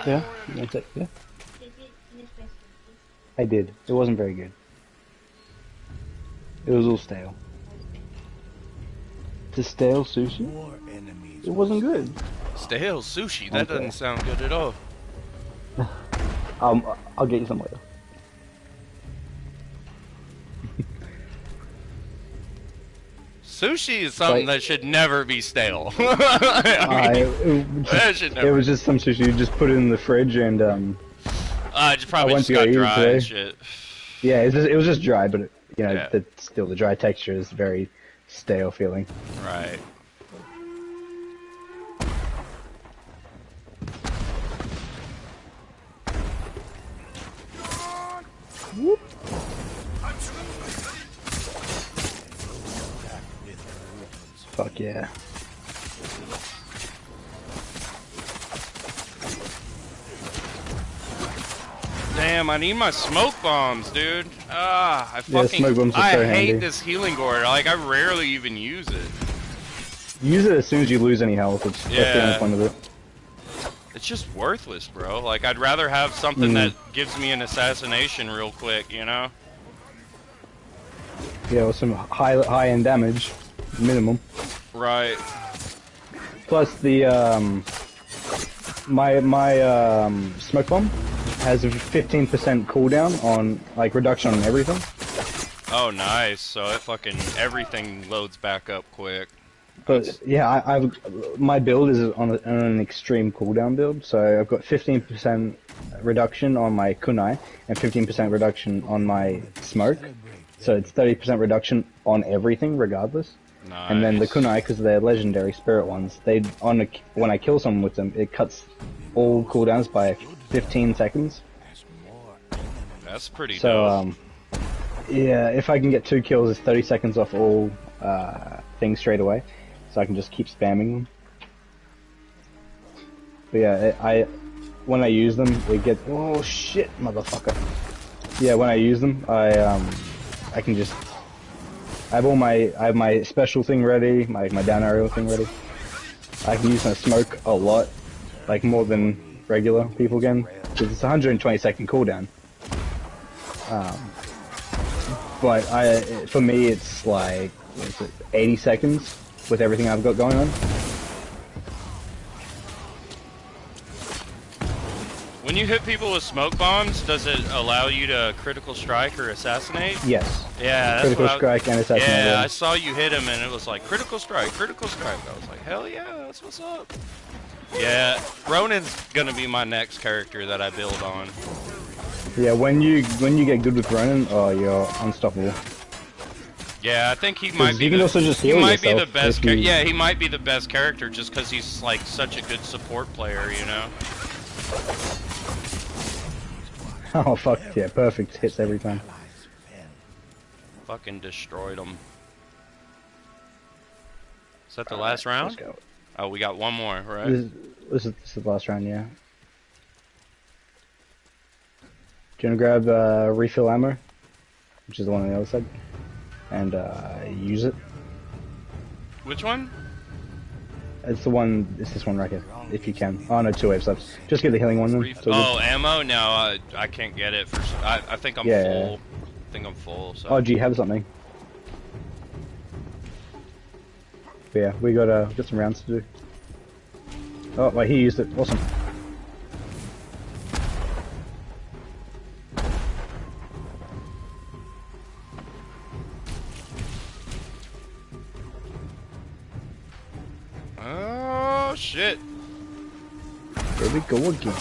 Yeah, that's it. Yeah. I did. It wasn't very good. It was all stale. The stale sushi? It wasn't good. Stale sushi? That doesn't sound good at all. I'll get you some later. Sushi is something that should never be stale. It was just some sushi. You just put it in the fridge and it probably just got dry and shit. Yeah, it was just dry, but still the dry texture is very stale feeling. Right. Whoop. Fuck yeah. Damn, I need my smoke bombs, dude. I smoke bombs are so hate handy. this healing gourd. Like, I rarely even use it. Use it as soon as you lose any health. That's the only point of it. It's just worthless, bro. Like, I'd rather have something that gives me an assassination real quick, you know? Yeah, with some high-end damage, minimum. Right. Plus the my smoke bomb has a 15% cooldown on reduction on everything. Oh, nice. So it fucking everything loads back up quick. But yeah, my build is on an extreme cooldown build, so I've got 15% reduction on my kunai and 15% reduction on my smoke. So it's 30% reduction on everything, regardless. Nice. And then the kunai, because they're legendary spirit ones, when I kill someone with them, it cuts all cooldowns by 15 seconds. That's pretty dope. Yeah, if I can get 2 kills, it's 30 seconds off all things straight away, so I can just keep spamming them. But yeah, when I use them, it gets oh shit, motherfucker. Yeah, when I use them, I can just I have my special thing ready, my down arrow thing ready. I can use my smoke a lot, like more than regular people can, because it's 120-second cooldown. But for me, it's like 80 seconds with everything I've got going on. When you hit people with smoke bombs, does it allow you to critical strike or assassinate? Yes. Yeah, that's critical strike and assassinate. Yeah, I saw you hit him and it was like critical strike, critical strike. I was like, hell yeah, that's what's up. Yeah, Ronin's gonna be my next character that I build on. Yeah, when you get good with Ronin, oh, you're unstoppable. Yeah, I think he might be. You can also just heal he might be the yourself best. Yeah, he might be the best character just because he's like such a good support player, you know. Oh fuck yeah, perfect hits every time. Fucking destroyed him. Is that the last round? Let's go. Oh, we got one more, right? This is the last round, yeah. Do you want to grab refill ammo, which is the one on the other side, and use it? Which one? It's the one. It's this one right here, if you can. Oh no, 2 waves left. Just get the healing one then. Oh, ammo? No, I can't get it. I think I'm full. I think I'm full. So. Oh, do you have something? But yeah, we got some rounds to do. Oh wait, he used it. Awesome. Oh shit! Here we go again.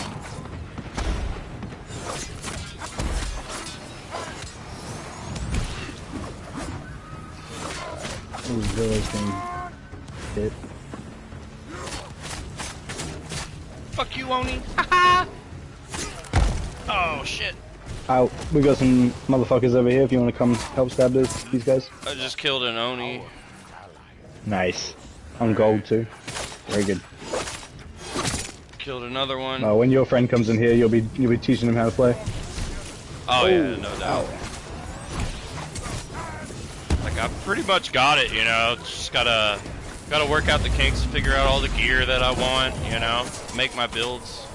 Those villas being hit. Fuck you, Oni! Haha! Oh shit! Oh, we got some motherfuckers over here. If you want to come help stab these guys. I just killed an Oni. Nice. On gold too. Very good. Killed another one. When your friend comes in here, you'll be teaching him how to play. Oh yeah, no doubt. Like I pretty much got it, you know. Just gotta work out the kinks, figure out all the gear that I want, you know, make my builds.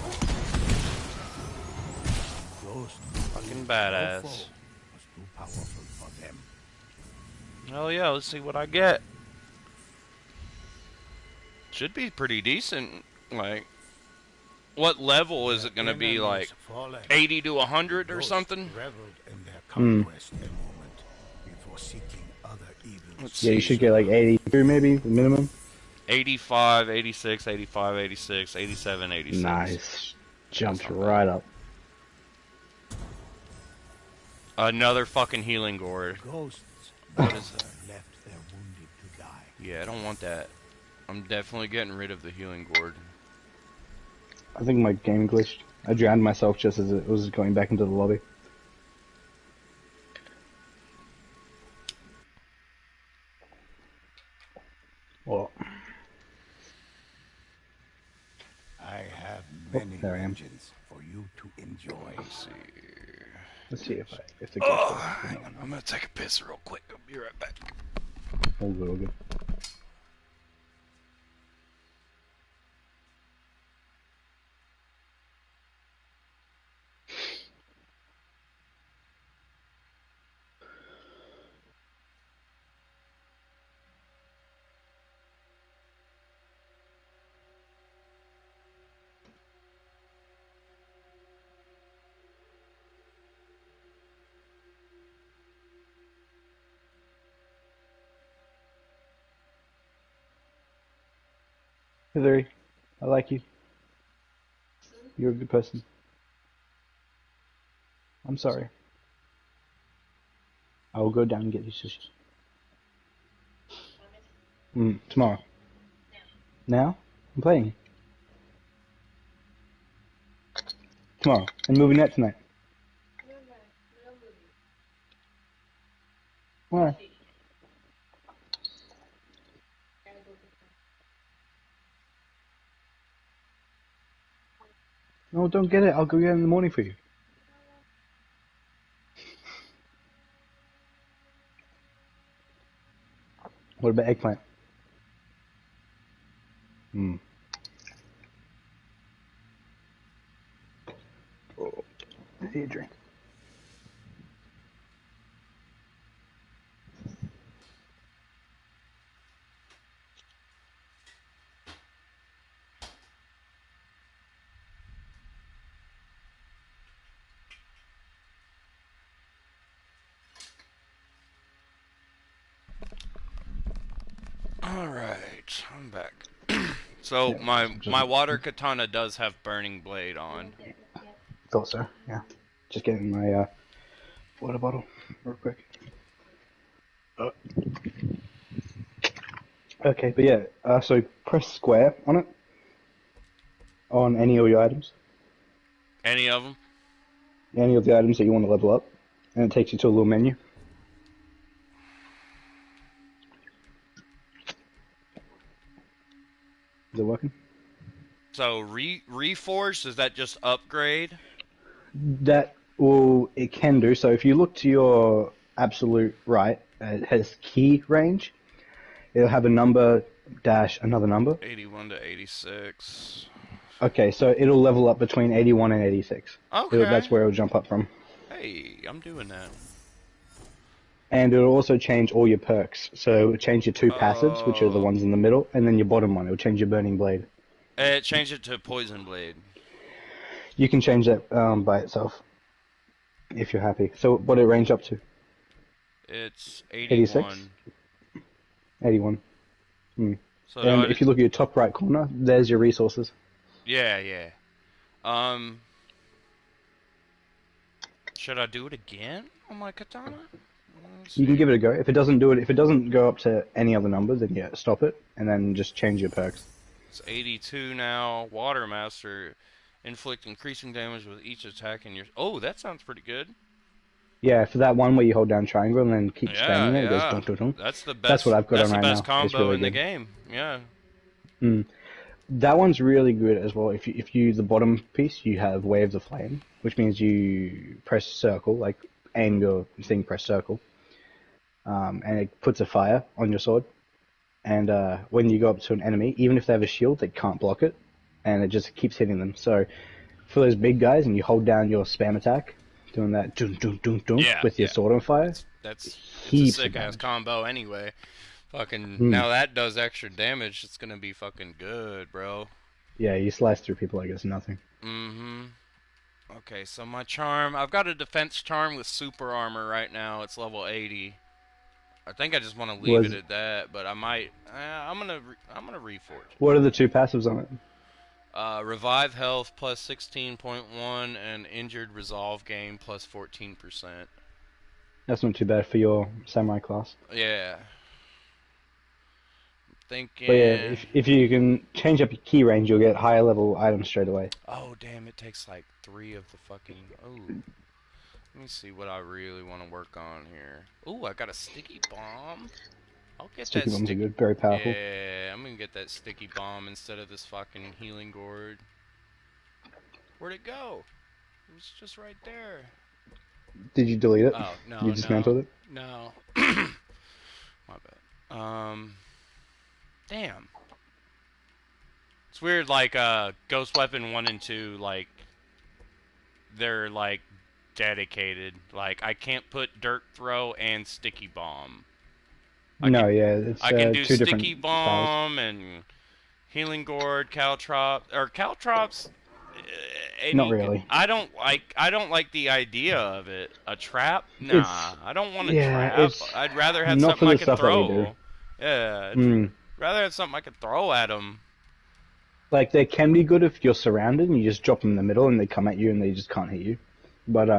badass. Was too powerful for them. Hell yeah, let's see what I get. Should be pretty decent. Like, what level is it gonna be? Like 80 to 100 or something? Reveled in their conquest a moment before seeking other evils. Let's Yeah, see. you should get like 83 maybe, the minimum. 85, 86, 85, 86, 87, 86. Nice. Jumped not right up. Another fucking healing gourd. Ghosts What is that? left their wounded to die. Yeah, I don't want that. I'm definitely getting rid of the healing gourd. I think my game glitched. I drowned myself just as it was going back into the lobby. Well, I have many there I am. engines for you to enjoy. let's see if the Hang on, I'm gonna take a piss real quick. I'll be right back. all good, all good. Hillary, I like you. You're a good person. I'm sorry. I will go down and get you sushi. Tomorrow. Now? I'm playing. Tomorrow. And moving that tonight. Why? No, don't get it. I'll go get it in the morning for you. What about eggplant? Oh, I need a drink. Alright, I'm back. So, Yeah, my water katana does have burning blade on. Thought so, yeah. Just getting my water bottle real quick. Okay, but yeah, so press square on it. On any of your items. Any of them? Any of the items that you want to level up. And it takes you to a little menu. Is it working? So, reforged, is that just upgrade? That will, it can do. So if you look to your absolute right, it has key range. It'll have a number dash another number. 81 to 86. Okay, so it'll level up between 81 and 86. Okay. That's where it'll jump up from. Hey, I'm doing that. And it'll also change all your perks. So it'll change your two passives, which are the ones in the middle, and then your bottom one. It'll change your burning blade. It changed it to poison blade. You can change that by itself, if you're happy. So what did it range up to? It's 86? 81. So And if you look at your top right corner, there's your resources. Yeah. Should I do it again on my katana? You can give it a go. If it doesn't do it, if it doesn't go up to any other numbers, then yeah, stop it, and then just change your perks. It's 82 now. Water Master. Inflict increasing damage with each attack in your... Oh, that sounds pretty good. Yeah, for that one where you hold down triangle and then keep spamming it, it goes dun, dun, dun. That's the best. That's what I've got on right now. That's the best combo really in the good. game. Yeah. That one's really good as well. If you the bottom piece, you have Waves of Flame, which means you press circle, like aim your thing, press circle, and it puts a fire on your sword. And when you go up to an enemy, even if they have a shield, they can't block it, and it just keeps hitting them. So for those big guys, and you hold down your spam attack doing that dun dun dun dun Yeah, with your yeah. sword on fire. It's a Heaps of sick ass damage. combo anyway. Fucking Hmm. now that does extra damage. It's gonna be fucking good, bro. Yeah, you slice through people like it's nothing. Mm-hmm. Okay, so my charm, I've got a defense charm with super armor right now. It's level 80. I think I just want to leave it Was at that, but I might. I'm gonna reforge. what are the two passives on it? Revive health plus 16.1 and injured resolve gain plus 14%. That's not too bad for your samurai class. Yeah. But yeah, Thinking. if you can change up your key range, you'll get higher level items straight away. Oh damn! It takes like 3 of the fucking. Oh. Let me see what I really want to work on here. Ooh, I got a sticky bomb. I'll get Sticky that bombs are sticky. good, very powerful. Yeah, I'm gonna get that sticky bomb instead of this fucking healing gourd. Where'd it go? It was just right there. Did you delete it? Oh no, You dismantled it? no. My bad. Damn. It's weird. Like Ghost Weapon 1 and 2, like they're like dedicated. Like I can't put Dirt Throw and Sticky Bomb. No, yeah, it's I can do two Sticky different styles. Bomb and Healing Gourd, Caltrops. Not really. I don't like the idea of it. A trap? Nah, It's I don't want a yeah, trap. it's I'd rather have not for something I the can stuff that we do. throw. Yeah, I'd Mm. rather have something I can throw at them. Like they can be good if you're surrounded and you just drop them in the middle and they come at you and they just can't hit you. But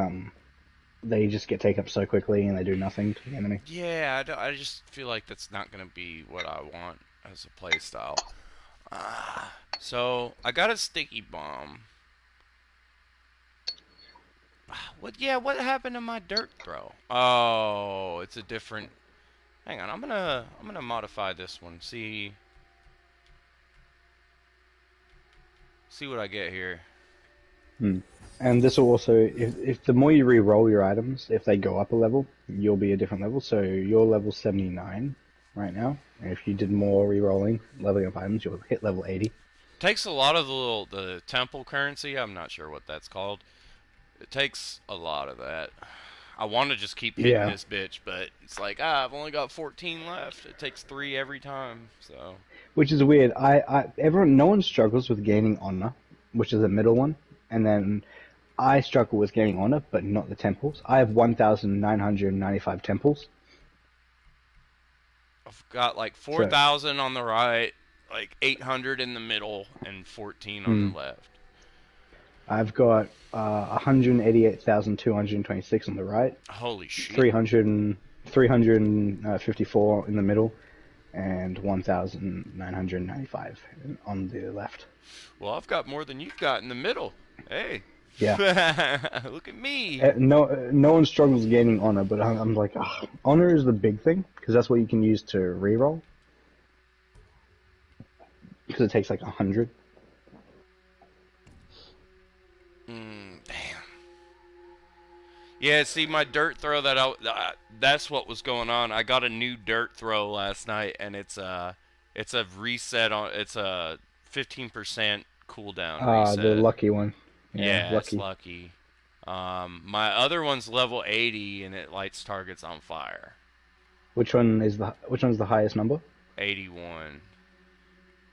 they just get taken up so quickly and they do nothing to the enemy. Yeah, I just feel like that's not gonna be what I want as a playstyle. So I got a Sticky Bomb. What happened to my Dirt Throw? Oh, it's a different. Hang on, I'm gonna modify this one. See what I get here. Hmm. And this will also, if the more you re-roll your items, if they go up a level, you'll be a different level. So you're level 79 right now. And if you did more re-rolling, leveling up items, you'll hit level 80. Takes a lot of the temple currency. I'm not sure what that's called. It takes a lot of that. I want to just keep hitting Yeah. this bitch, but it's like I've only got 14 left. It takes 3 every time. So Which is weird. No one struggles with gaining honor, which is the middle one. And then I struggle with gaining honor, but not the temples. I have 1,995 temples. I've got like So, 4,000 on the right, like 800 in the middle, and 14 on the left. I've got 188,226 on the right, Holy shit. 354 in the middle, and 1,995 on the left. Well, I've got more than you've got in the middle. Hey. Yeah. Look at me. No one struggles gaining honor, but I'm like, honor is the big thing because that's what you can use to reroll. Because it takes like 100. Damn. Yeah, see, my Dirt Throw that's what was going on. I got a new Dirt Throw last night, and it's a reset on. It's a 15% cooldown reset. The lucky one. Yeah, lucky. it's lucky. My other one's level 80, and it lights targets on fire. Which one's the highest number? 81.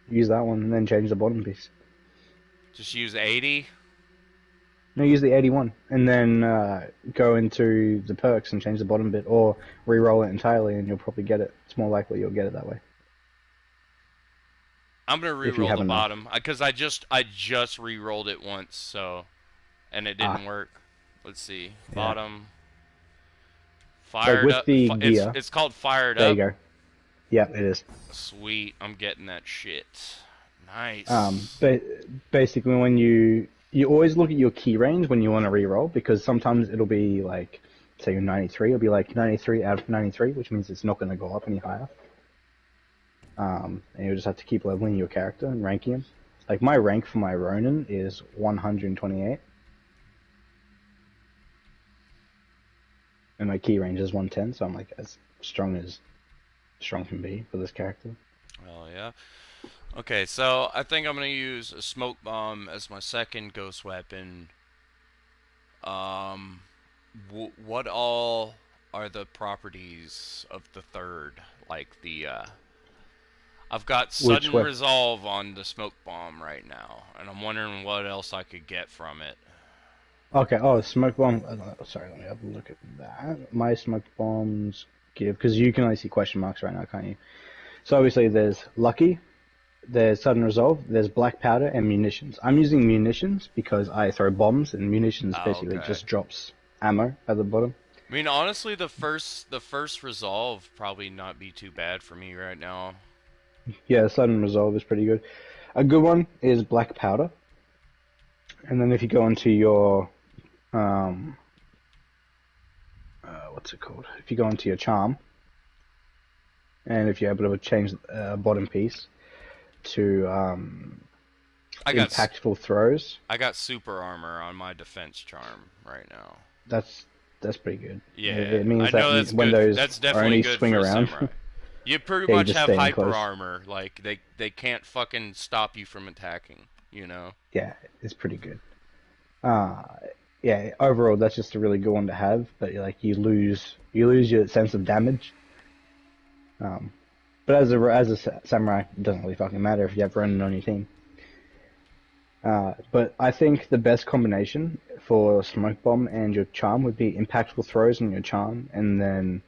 Use that one and then change the bottom piece. Just use 80? No, use the 81 and then go into the perks and change the bottom bit, or re-roll it entirely and you'll probably get it. It's more likely you'll get it that way. I'm gonna re-roll the bottom because I just re-rolled it once, so and it didn't work. Let's see, bottom fired with up. The gear, it's called fired there up. There you go. Yeah, it is. Sweet, I'm getting that shit. Nice. Basically, when you always look at your key range when you want to re-roll, because sometimes it'll be like, say you're 93, it'll be like 93 out of 93, which means it's not going to go up any higher. And you'll just have to keep leveling your character and ranking him. Like my rank for my Ronin is 128. And my key range is 110, so I'm like as strong can be for this character. Well, yeah. Okay, so I think I'm gonna use a smoke bomb as my second ghost weapon. what all are the properties of the third? Like I've got Which sudden way? resolve on the smoke bomb right now, and I'm wondering what else I could get from it. Okay, oh, smoke bomb. Sorry, let me have a look at that. My smoke bombs give, because you can only see question marks right now, can't you? So obviously there's lucky, there's sudden resolve, there's black powder, and munitions. I'm using munitions because I throw bombs, and munitions Oh, basically okay. just drops ammo at the bottom. I mean, honestly, the first resolve probably not be too bad for me right now. Yeah, sudden resolve is pretty good. A good one is black powder, and then if you go into your um, what's it called? If you go into your charm, and if you're able to change the bottom piece to I got impactful throws, I got super armor on my defense charm right now. that's that's pretty good. Yeah, It I means that know that's when good. those That's are definitely only good swing for a around, samurai. You pretty yeah, you much just have stay in hyper close. armor. Like they can't fucking stop you from attacking. You know. Yeah, it's pretty good. Uh, yeah, overall that's just a really good one to have, but like you lose your sense of damage. Um, but as a samurai, it doesn't really fucking matter if you have Ronin on your team. But I think the best combination for smoke bomb and your charm would be impactful throws on your charm, and then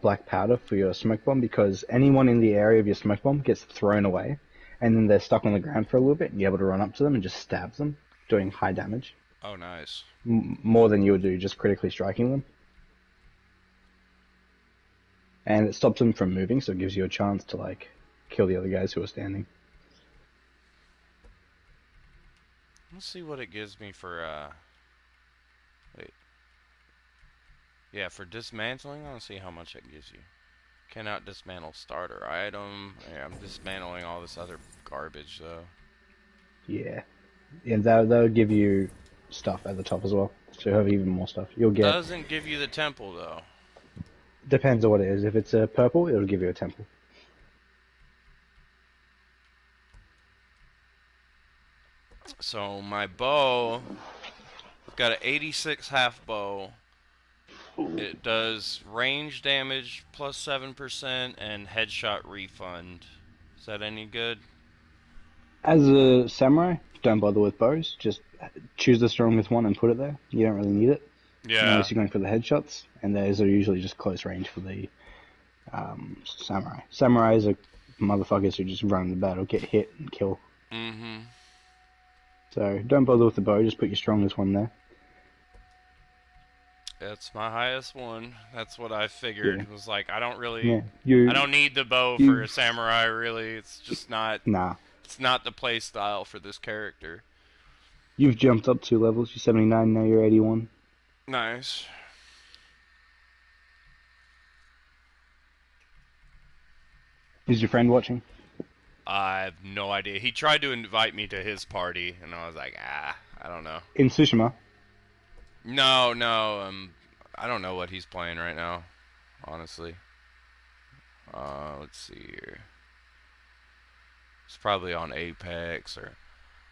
black powder for your smoke bomb, because anyone in the area of your smoke bomb gets thrown away, and then they're stuck on the ground for a little bit, and you're able to run up to them and just stab them, doing high damage, Oh, nice. more than you would do just critically striking them. And it stops them from moving, so it gives you a chance to like kill the other guys who are standing. Let's see what it gives me for wait. Yeah, for dismantling, I want to see how much it gives you. Cannot dismantle starter item. Yeah, I'm dismantling all this other garbage though. Yeah, and that'll give you stuff at the top as well, so you'll have even more stuff. You'll get Doesn't give you the temple though. depends on what it is. If it's a purple, it'll give you a temple. So my bow, I've got an 86 half bow. It does range damage plus 7% and headshot refund. Is that any good? As a samurai, don't bother with bows. Just choose the strongest one and put it there. You don't really need it Yeah. unless you're going for the headshots, and those are usually just close range for the samurai. Samurais are motherfuckers who just run the battle, get hit, and kill. Mm-hmm. So don't bother with the bow. Just put your strongest one there. That's my highest one. That's what I figured. Yeah, It was like I yeah. don't need the bow for You, a samurai really. It's just not nah. it's not the play style for this character. You've jumped up 2 levels. You're 79, now you're 81. Nice. Is your friend watching? I have no idea. He tried to invite me to his party and I was like, I don't know. In Tsushima? No, no, I don't know what he's playing right now, honestly. Let's see here. It's probably on Apex or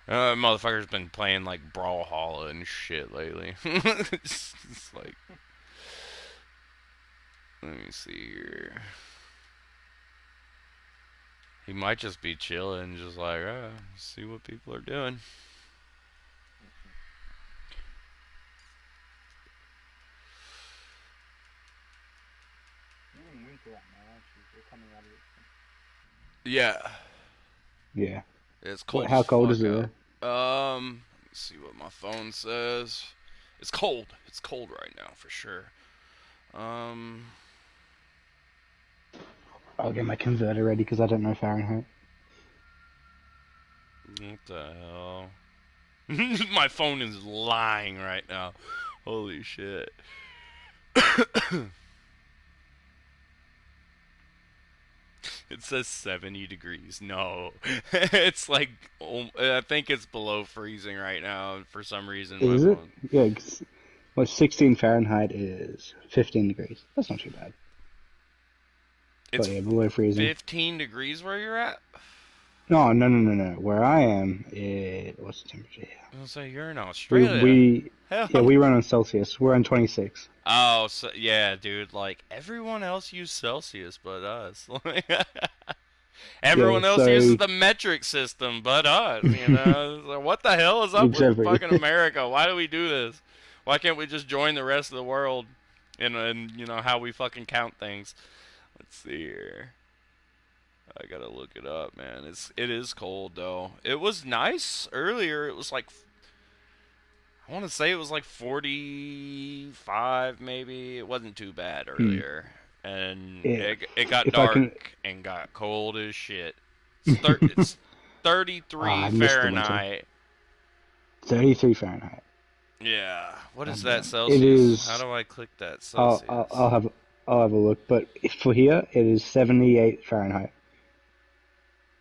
motherfucker's been playing like Brawlhalla and shit lately. It's like, let me see here. He might just be chilling, just like, see what people are doing. Yeah, Yeah. it's cold as How cold fuck is it out. there? Let's see what my phone says. It's cold. It's cold right now for sure. Um, I'll get my converter ready because I don't know Fahrenheit. what the hell? My phone is lying right now. Holy shit. It says 70 degrees. No. It's like, I think it's below freezing right now for some reason. My Is it? phone. Yeah, well, 16 Fahrenheit is 15 degrees. That's not too bad. It's But yeah, below freezing. 15 degrees where you're at? No, no, no, no, no. Where I am, what's the temperature here? I was gonna say you're in Australia. Yeah, we run on Celsius. We're on 26. Oh, so, yeah, dude. Like everyone else uses Celsius, but us. Everyone Yeah, else so- uses the metric system, but us. You know, so what the hell is up Exactly. with fucking America? Why do we do this? Why can't we just join the rest of the world in you know how we fucking count things? Let's see here. I gotta look it up, man. It is cold though. It was nice earlier. It was like I want to say it was like 45 maybe. It wasn't too bad earlier. And Yeah. it got If I dark can- and got cold as shit. It's 33 I missed the winter. Fahrenheit. 33 Fahrenheit. Yeah. What is And, that Celsius? is- How do I click that Celsius? I'll have a look. But for here, it is 78 Fahrenheit.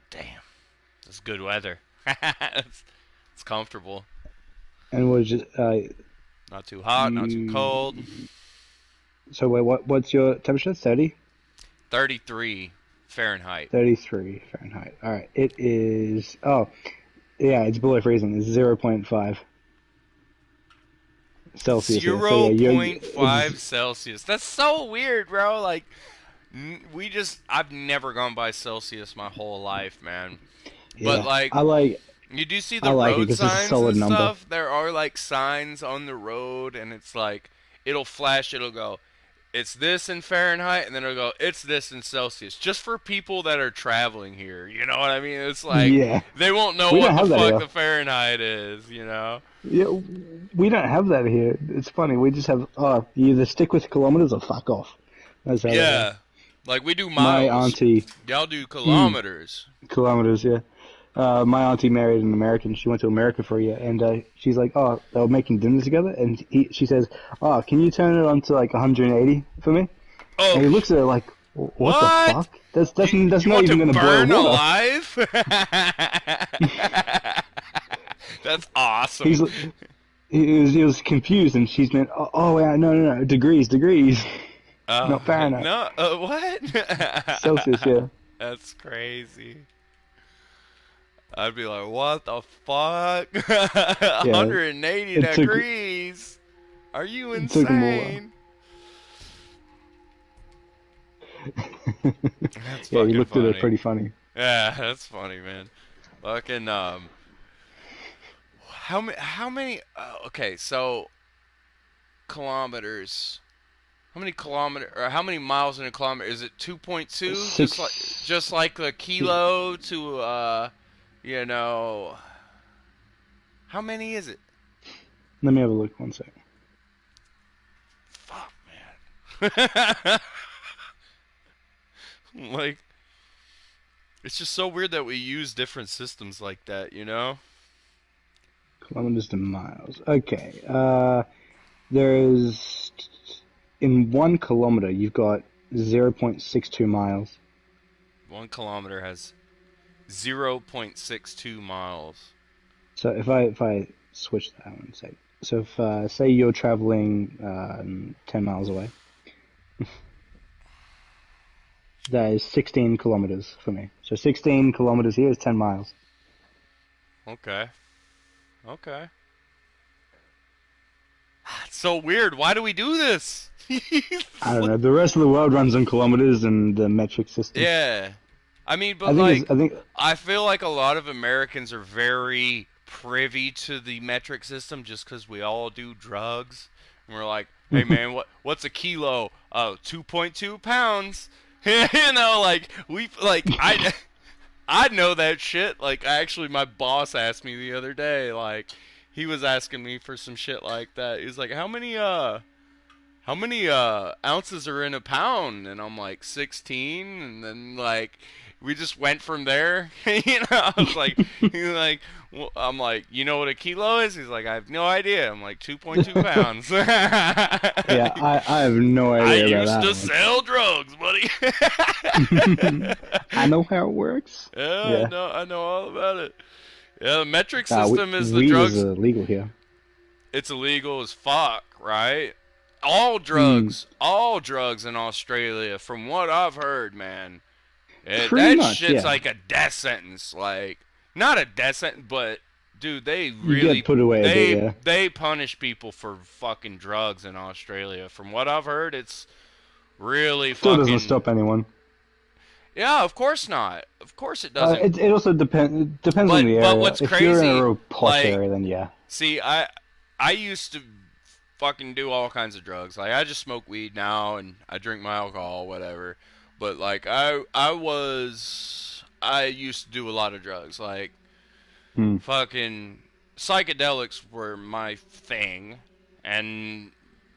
Damn. That's good weather. It's comfortable. And we're just Not too hot, not too cold. so wait, what's your temperature? 30? 33 Fahrenheit. 33 Fahrenheit. All right. It is. Oh, yeah. It's below freezing. It's 0.5 Celsius. here. So, yeah, 0.5 Celsius. That's so weird, bro. Like, I've never gone by Celsius my whole life, man. Yeah, But, like, I like. you do see I the like it road 'cause it's a signs solid and number. stuff. There are, like, signs on the road, and it's like, it'll flash, it'll go, it's this in Fahrenheit, and then it'll go, it's this in Celsius. Just for people that are traveling here, you know what I mean? It's like, Yeah. they won't know We what don't the have that fuck here. the Fahrenheit is, you know? Yeah, we don't have that here. It's funny. We just have. Oh, you either stick with kilometers or fuck off. That's how. Yeah. Like, we do My miles. auntie. Y'all do kilometers. Kilometers, yeah. My auntie married an American. She went to America for a year, and she's like, "Oh, they were making dinner together," and she says, "Oh, can you turn it on to like 180 for me?" Oh, And he looks at her like, "What What? the fuck? That's you not want even to going to boil burn water." alive? That's awesome. He was confused, and she's been, "Oh, yeah, no, degrees, not Fahrenheit, No, what? Celsius, yeah." That's crazy. I'd be like, what the fuck? 180 it took- degrees? Are you it took 'em a while. insane? That's Yeah, he fucking looked funny. at it pretty funny. Yeah, that's funny, man. Fucking how many? Okay, so kilometers. How many miles in a kilometer? Is it 2.2? Just like the kilo to you know. How many is it? Let me have a look. 1 second. Fuck, man. Like, it's just so weird that we use different systems like that, you know? Kilometers to miles. Okay. There's in 1 kilometer you've got 0.62 miles. 1 kilometer has 0.62 miles. So if I switch that one second. So if say you're traveling 10 miles away, that is 16 kilometers for me. So 16 kilometers here is 10 miles. Okay. Okay. It's so weird. Why do we do this? I don't know. The rest of the world runs on kilometers and the metric system. Yeah. I mean, but I think I feel like a lot of Americans are very privy to the metric system just because we all do drugs. And we're like, hey, man, what's a kilo? Oh, 2.2 pounds. You know, like, I know that shit. Like, actually, my boss asked me the other day, like, he was asking me for some shit like that. He was like, how many ounces are in a pound? And I'm like, 16. And then, like, we just went from there. You know, I was like, he's like, well, I'm like, you know what a kilo is? He's like, I have no idea. I'm like, 2.2 pounds. yeah, I have no idea I about used that to sell drugs, buddy. one. I know how it works. Yeah, Yeah. I know all about it. Yeah, the metric system is the weed drugs. is illegal here. It's illegal as fuck, right? All drugs in Australia, from what I've heard, man. Pretty That much, shit's yeah. like a death sentence. Like, not a death sentence, but dude, they You really get put away a bit, yeah. they punish people for fucking drugs in Australia. From what I've heard, it's really Still doesn't fucking. stop anyone. Yeah, of course not. Of course it doesn't. It also depends on the But area. what's If you're in a crazy, real posh like, area, then yeah. see, I used to fucking do all kinds of drugs. Like, I just smoke weed now and I drink my alcohol, whatever. But like, I used to do a lot of drugs. Like, fucking psychedelics were my thing, and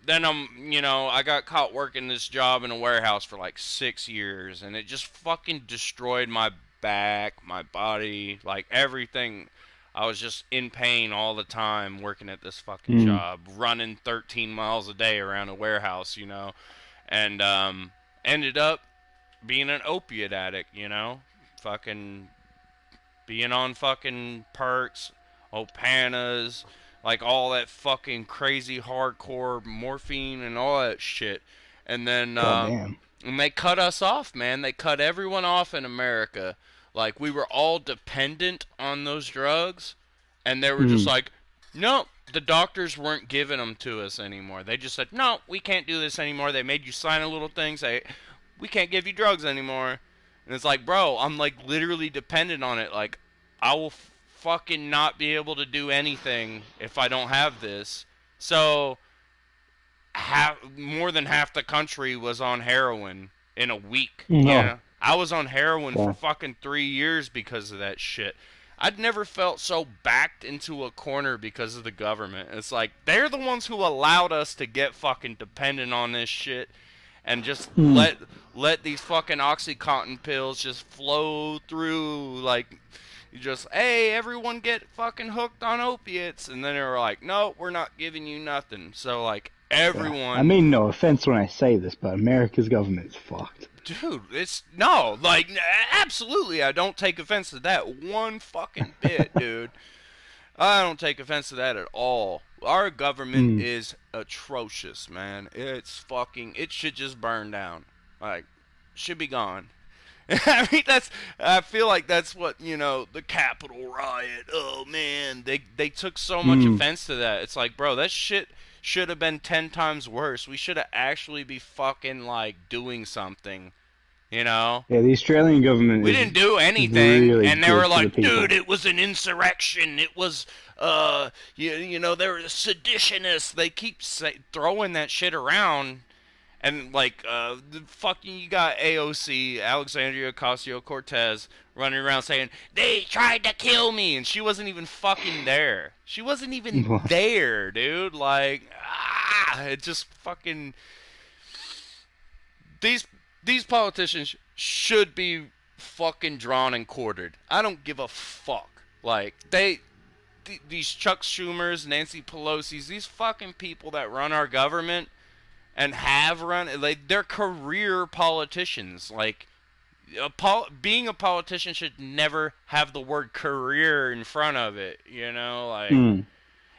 then I got caught working this job in a warehouse for like 6 years, and it just fucking destroyed my back, my body, like everything. I was just in pain all the time working at this fucking job, running 13 miles a day around a warehouse, and ended up being an opiate addict, fucking being on fucking perks, opanas, like all that fucking crazy hardcore morphine and all that shit. And then Goddamn. and they cut us off, man. They cut everyone off in America. Like, we were all dependent on those drugs, and they were just like, no, the doctors weren't giving them to us anymore. They just said, no, we can't do this anymore. They made you sign a little thing, say, we can't give you drugs anymore. And it's like, bro, I'm like literally dependent on it. Like, I will fucking not be able to do anything if I don't have this. So, more than half the country was on heroin in a week. No. Yeah, I was on heroin Yeah. for fucking 3 years because of that shit. I'd never felt so backed into a corner because of the government. It's like, they're the ones who allowed us to get fucking dependent on this shit and just let these fucking Oxycontin pills just flow through. Like, you just, hey, everyone get fucking hooked on opiates. And then they were like, no, we're not giving you nothing. So, like, everyone... I mean, no offense when I say this, but America's government's fucked. Dude, no, like, absolutely, I don't take offense to that one fucking bit, dude. I don't take offense to that at all. Our government is atrocious, man. It should just burn down. Like, should be gone. I mean, I feel like that's what, the Capitol riot, oh man, they took so much offense to that. It's like, bro, that shit should have been 10 times worse. We should have actually be fucking, like, doing something, Yeah, the Australian government We didn't do anything, really and they were good for the like, people. dude, it was an insurrection. It was, they were seditionists. They keep throwing that shit around. And, like, you got AOC, Alexandria Ocasio-Cortez, running around saying, they tried to kill me, and she wasn't even fucking there. She wasn't even there, dude. Like, it just fucking... These politicians should be fucking drawn and quartered. I don't give a fuck. Like, these Chuck Schumers, Nancy Pelosi's, these fucking people that run our government... and have run, like, they're career politicians. Like, being a politician should never have the word career in front of it, Like,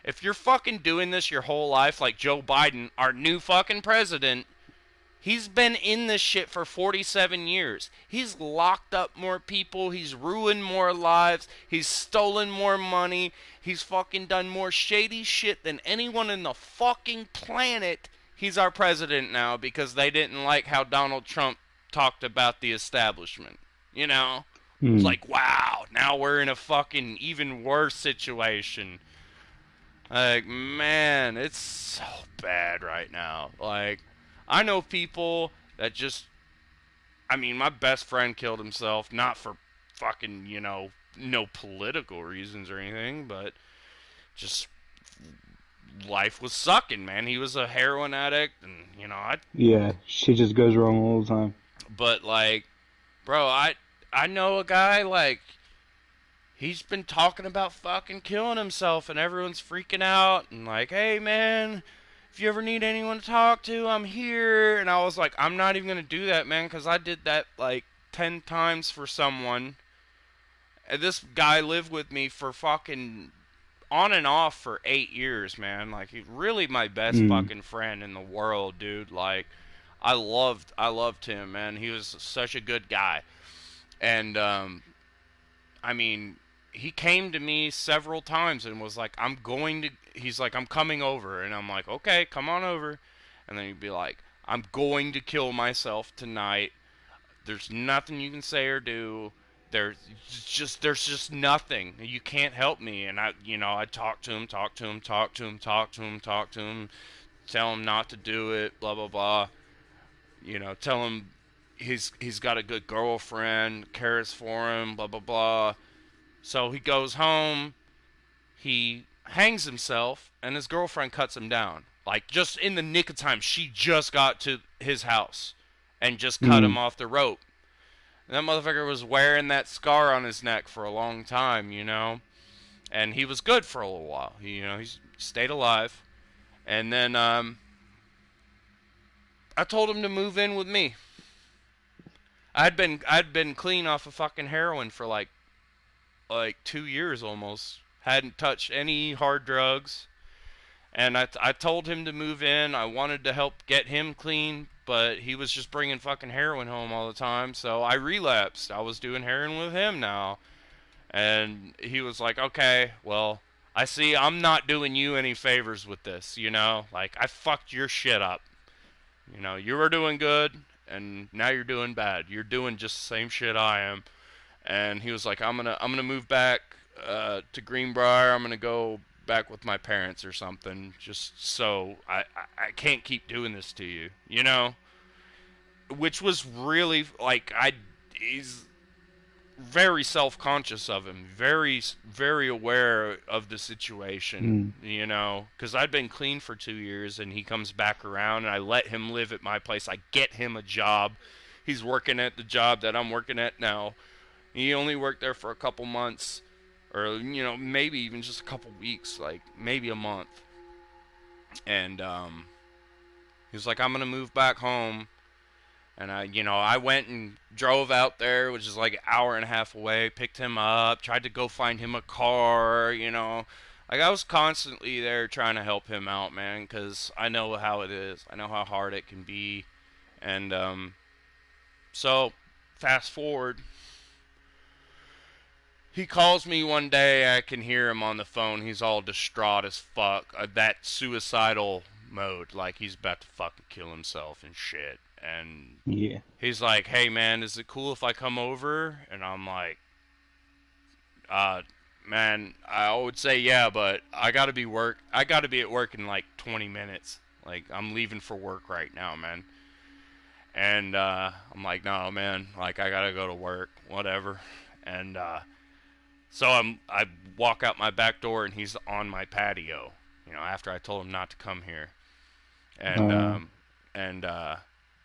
if you're fucking doing this your whole life, like Joe Biden, our new fucking president, he's been in this shit for 47 years. He's locked up more people, he's ruined more lives, he's stolen more money, he's fucking done more shady shit than anyone in the fucking planet. He's our president now because they didn't like how Donald Trump talked about the establishment. It's like, wow, now we're in a fucking even worse situation. Like, man, it's so bad right now. Like, I know people that just... I mean, my best friend killed himself, not for fucking, no political reasons or anything, but just... life was sucking, man. He was a heroin addict, and Yeah, shit just goes wrong all the time. But, like, bro, I know a guy, like, he's been talking about fucking killing himself, and everyone's freaking out, and like, hey, man, if you ever need anyone to talk to, I'm here. And I was like, I'm not even gonna do that, man, because I did that like 10 times for someone. And this guy lived with me for fucking on and off for 8 years, man. Like, he's really my best fucking friend in the world, dude. Like, I loved him, man. He was such a good guy. And I mean, he came to me several times and was like, he's like, I'm coming over. And I'm like, okay, come on over. And then he'd be like, I'm going to kill myself tonight. There's nothing you can say or do. There's just nothing. You can't help me. And I talk to him, tell him not to do it, blah, blah, blah. Tell him he's got a good girlfriend, cares for him, blah, blah, blah. So he goes home, he hangs himself, and his girlfriend cuts him down. Like, just in the nick of time, she just got to his house and just cut him off the rope. And that motherfucker was wearing that scar on his neck for a long time, and he was good for a little while. He stayed alive. And then I told him to move in with me. I'd been clean off of fucking heroin for like 2 years almost. Hadn't touched any hard drugs. And I told him to move in. I wanted to help get him clean, but he was just bringing fucking heroin home all the time. So I relapsed. I was doing heroin with him now. And he was like, okay, well, I see I'm not doing you any favors with this, Like, I fucked your shit up. You were doing good, and now you're doing bad. You're doing just the same shit I am. And he was like, I'm gonna move back to Greenbrier. I'm gonna go back with my parents or something, just so I can't keep doing this to you, Which was really, like, he's very self-conscious of him, very, very aware of the situation, because I'd been clean for 2 years, and he comes back around, and I let him live at my place. I get him a job. He's working at the job that I'm working at now. He only worked there for a couple months, or, maybe even just a couple weeks, like, maybe a month. And, he was like, I'm gonna move back home. And I went and drove out there, which is like an hour and a half away, picked him up, tried to go find him a car, Like, I was constantly there trying to help him out, man, because I know how it is. I know how hard it can be. And, so, fast forward. He calls me one day, I can hear him on the phone, he's all distraught as fuck, that suicidal mode, like he's about to fucking kill himself and shit. And yeah, he's like, hey man, is it cool if I come over? And I'm like, man, I would say yeah, but I gotta be at work in like 20 minutes. Like, I'm leaving for work right now, man. And I'm like, no man, like, I gotta go to work, whatever. And so I walk out my back door, and he's on my patio, after I told him not to come here. And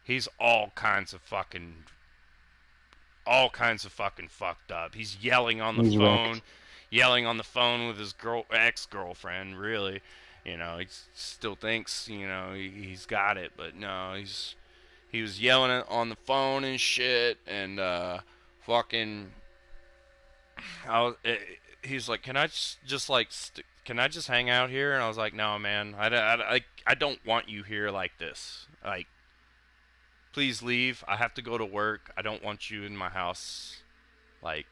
he's all kinds of fucking fucked up. He's yelling on the phone, wrecked. Yelling on the phone with his ex-girlfriend, really. He still thinks, he's got it, but no, he was yelling on the phone and shit, and fucking he's like, can I can I just hang out here? And I was like, no, man, I don't want you here like this. Like, please leave. I have to go to work. I don't want you in my house, like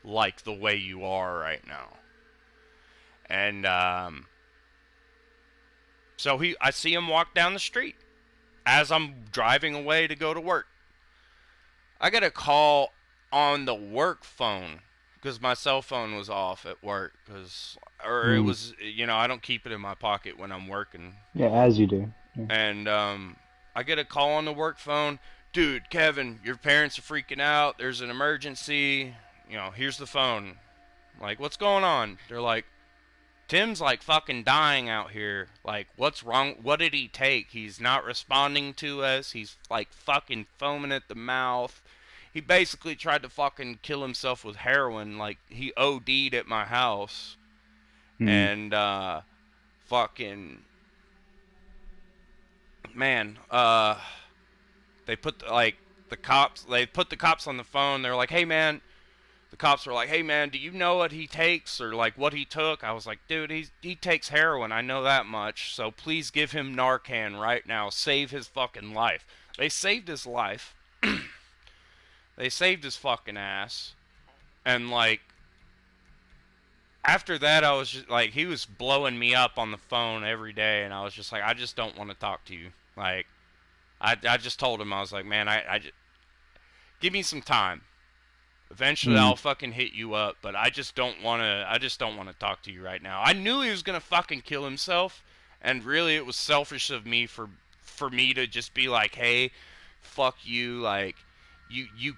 the way you are right now. And so I see him walk down the street as I'm driving away to go to work. I get a call on the work phone, because my cell phone was off at work, it was, I don't keep it in my pocket when I'm working. Yeah, as you do. Yeah. And I get a call on the work phone. Dude, Kevin, your parents are freaking out. There's an emergency. Here's the phone. I'm like, what's going on? They're like, Tim's like fucking dying out here. Like, what's wrong? What did he take? He's not responding to us. He's like fucking foaming at the mouth. He basically tried to fucking kill himself with heroin. Like, he OD'd at my house. And fucking man, they put the cops on the phone. They're like, hey man, the cops were like, hey man, do you know what he takes, or like what he took? I was like, dude, he takes heroin, I know that much, so please give him Narcan right now. Save his fucking life. They saved his life. They saved his fucking ass. And like, after that, I was just like, he was blowing me up on the phone every day, and I was just like, I just don't want to talk to you. Like, I just told him, I was like, man, I just, give me some time. Eventually, Mm. I'll fucking hit you up, but I just don't want to. I just don't want to talk to you right now. I knew he was gonna fucking kill himself, and really, it was selfish of me for me to just be like, hey, fuck you. Like, you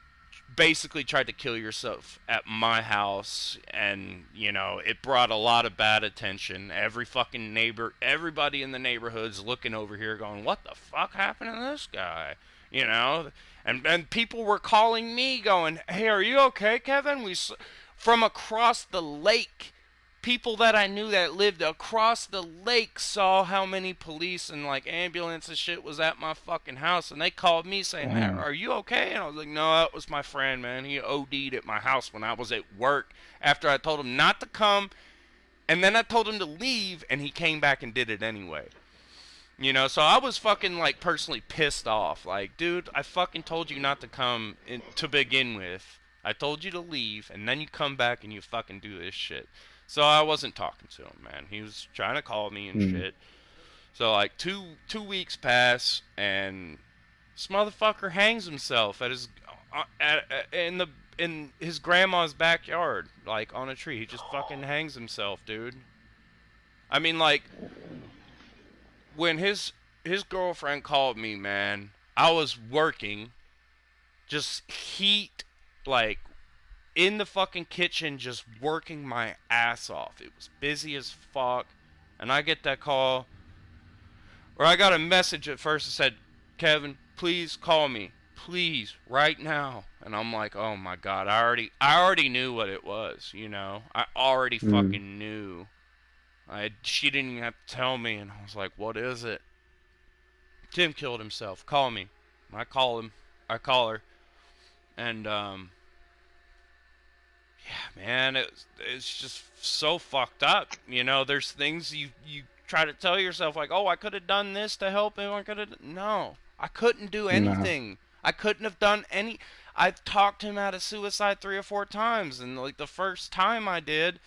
basically tried to kill yourself at my house, and you know it brought a lot of bad attention. Every fucking neighbor, everybody in the neighborhood's looking over here, going, what the fuck happened to this guy? You know, and people were calling me, going, "Hey, are you okay, Kevin?" From across the lake, people that I knew that lived across the lake saw how many police and like ambulance and shit was at my fucking house, and they called me saying, "Man, Damn. are you okay?" And I was like, "No, that was my friend, man. He OD'd at my house when I was at work after I told him not to come, and then I told him to leave, and he came back and did it anyway." You know, so I was fucking like personally pissed off. Like, dude, I fucking told you not to come to begin with. I told you to leave, and then you come back and you fucking do this shit. So I wasn't talking to him, man. He was trying to call me and Mm. shit. So like two weeks pass, and this motherfucker hangs himself at his in his grandma's backyard, like on a tree. He just fucking hangs himself, dude. I mean, like, when his girlfriend called me, man, I was working, just heat, like, in the fucking kitchen, just working my ass off. It was busy as fuck, and I get that call, or I got a message at first that said, "Kevin, please call me, please, right now." And I'm like, oh my god, I already knew what it was, you know. I already Mm. fucking knew. She didn't even have to tell me, and I was like, what is it? Tim killed himself. Call me. I call him. I call her. And, yeah, man, it's just so fucked up. You know, there's things you try to tell yourself, like, oh, I could have done this to help him. I could have. No. I couldn't do No. anything. I couldn't have done any. I've talked him out of suicide 3 or 4 times. And, like, the first time I did,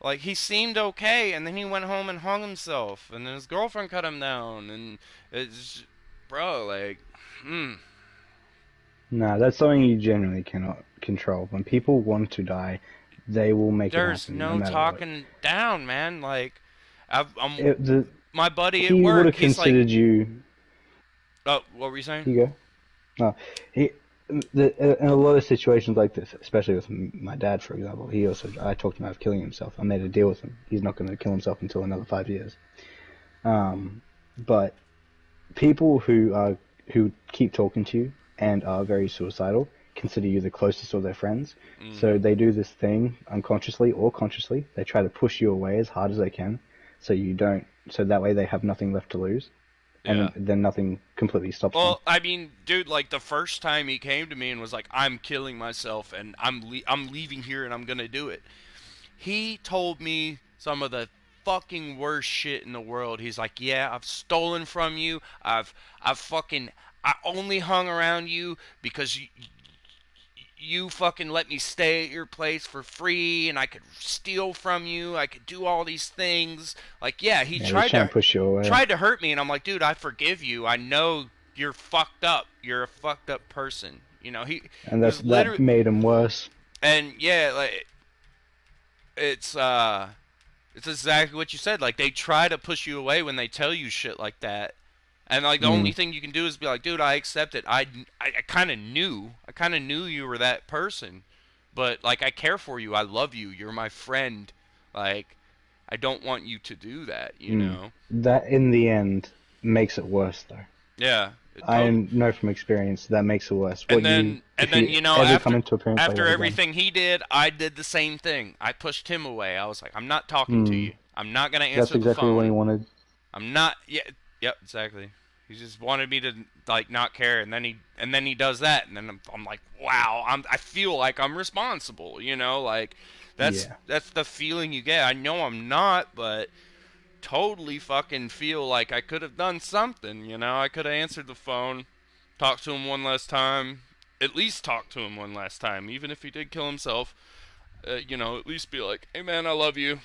like, he seemed okay. And then he went home and hung himself. And then his girlfriend cut him down. And it's, bro, like, No, that's something you generally cannot control. When people want to die, they will make it there's happen, no no matter what. talking down, man. Like, I'm It, the, my buddy at he would work. have He's like, considered you. "Oh, what were you saying?" You go. No, he. In a lot of situations like this, especially with my dad, for example, I talked him out of killing himself. I made a deal with him. He's not going to kill himself until another 5 years. But people who keep talking to you and are very suicidal consider you the closest of their friends. So Mm-hmm. they do this thing unconsciously or consciously. They try to push you away as hard as they can, so you don't. So that way they have nothing left to lose, Yeah. and then nothing completely stops them. Well, I mean, dude, like the first time he came to me and was like, "I'm killing myself and I'm leaving here and I'm gonna do it." He told me some of the fucking worst shit in the world. He's like, "Yeah, I've stolen from you. I've fucking I only hung around you because you fucking let me stay at your place for free, and I could steal from you. I could do all these things." Like, yeah, he Yeah, he's trying to push you away, tried to hurt me, and I'm like, dude, I forgive you. I know you're fucked up. You're a fucked up person. You know, he and was that literally, made him worse. and yeah, like it's it's exactly what you said. Like, they try to push you away when they tell you shit like that. And like the only Mm, thing you can do is be like, dude, I accept it. I kind of knew. I kind of knew you were that person. But like, I care for you. I love you. You're my friend. Like, I don't want you to do that, you mm. know? That in the end makes it worse, though. Yeah. I know from experience that makes it worse. And If then you you know, ever come into a place like after that again? everything he did, I did the same thing. I pushed him away. I was like, I'm not talking to Mm, you. I'm not going to that's answer the exactly what he phone. wanted. I'm not. Yeah. Yep. Exactly. He just wanted me to like not care, and then he does that, and then I'm like, wow. I feel like I'm responsible. You know, like Yeah. that's the feeling you get. I know I'm not, but totally fucking feel like I could have done something. You know, I could have answered the phone, talked to him one last time, at least talked to him one last time, even if he did kill himself. you know, at least be like, hey man, I love you.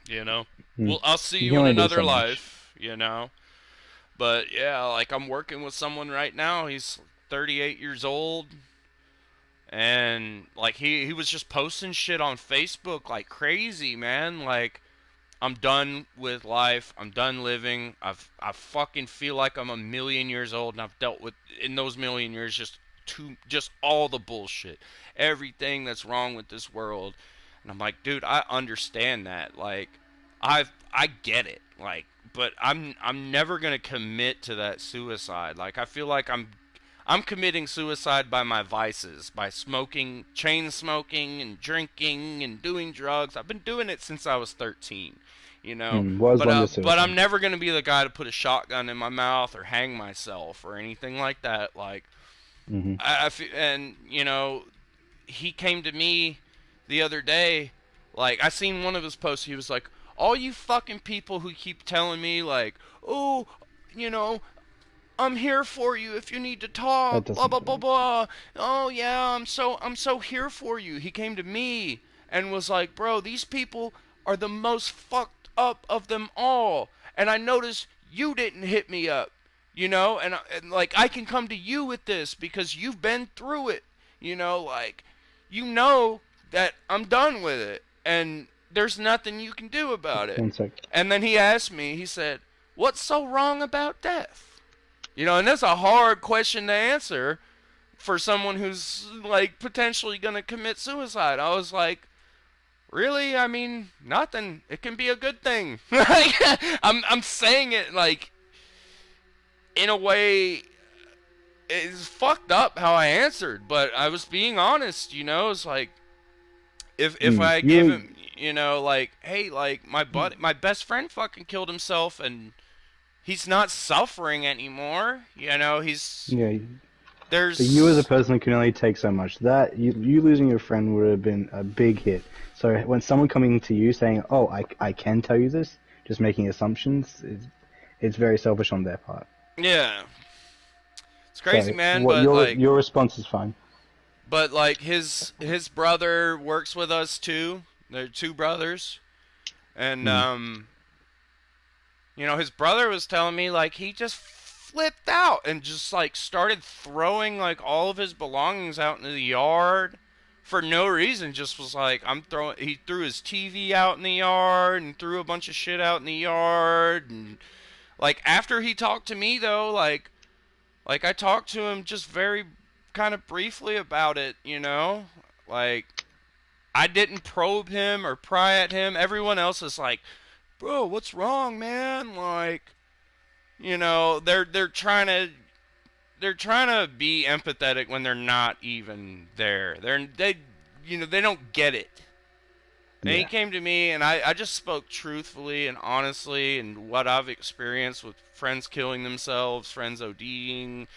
You know, Mm. well, I'll see You you can in only do another so much. life. You know, but yeah, like I'm working with someone right now. He's 38 years old, and like he was just posting shit on Facebook like crazy, man. Like I'm done with life. I'm done living. I fucking feel like I'm a million years old, and I've dealt with in those million years just all the bullshit, everything that's wrong with this world. And I'm like, dude, I understand that. Like, I get it. Like, but I'm never gonna commit to that suicide. Like, I feel like I'm committing suicide by my vices, by smoking, chain smoking, and drinking, and doing drugs. I've been doing it since I was 13, you know. What is But wrong with but I'm suicide? never gonna be the guy to put a shotgun in my mouth or hang myself or anything like that. Like Hmm. and you know, he came to me the other day. Like I seen one of his posts. He was like, "All you fucking people who keep telling me like, oh, you know, I'm here for you if you need to That talk, blah doesn't blah blah work. blah. Oh yeah, I'm so here for you." He came to me and was like, "Bro, these people are the most fucked up of them all." And I noticed you didn't hit me up, you know, and like I can come to you with this because you've been through it, you know, like you know that I'm done with it and there's nothing you can do about it. One sec. And then he asked me, he said, "What's so wrong about death?" You know, and that's a hard question to answer for someone who's like potentially going to commit suicide. I was like, really? I mean, nothing. It can be a good thing. I'm saying it like in a way it's fucked up how I answered, but I was being honest, you know, it's like if I give You, him, you know, like, hey, like my best friend fucking killed himself and he's not suffering anymore. You know, he's yeah, but you as a there's person can only take so much. That you losing your friend would have been a big hit. So when someone coming to you saying, "Oh, I can tell you this," just making assumptions, it's very selfish on their part. yeah, it's crazy, So man. what your response is fine. But like his brother works with us too. They're two brothers, and Mm. you know, his brother was telling me like he just flipped out and just like started throwing like all of his belongings out into the yard for no reason. Just was like, I'm throwing. He threw his TV out in the yard and threw a bunch of shit out in the yard. And like after he talked to me though, like I talked to him just very kind of briefly about it. You know, like I didn't probe him or pry at him. Everyone else is like, bro, what's wrong, man? Like, you know, they're trying to be empathetic when they're not even there. They you know, they don't get it. And he Yeah. came to me and I just spoke truthfully and honestly and what I've experienced with friends killing themselves, friends ODing,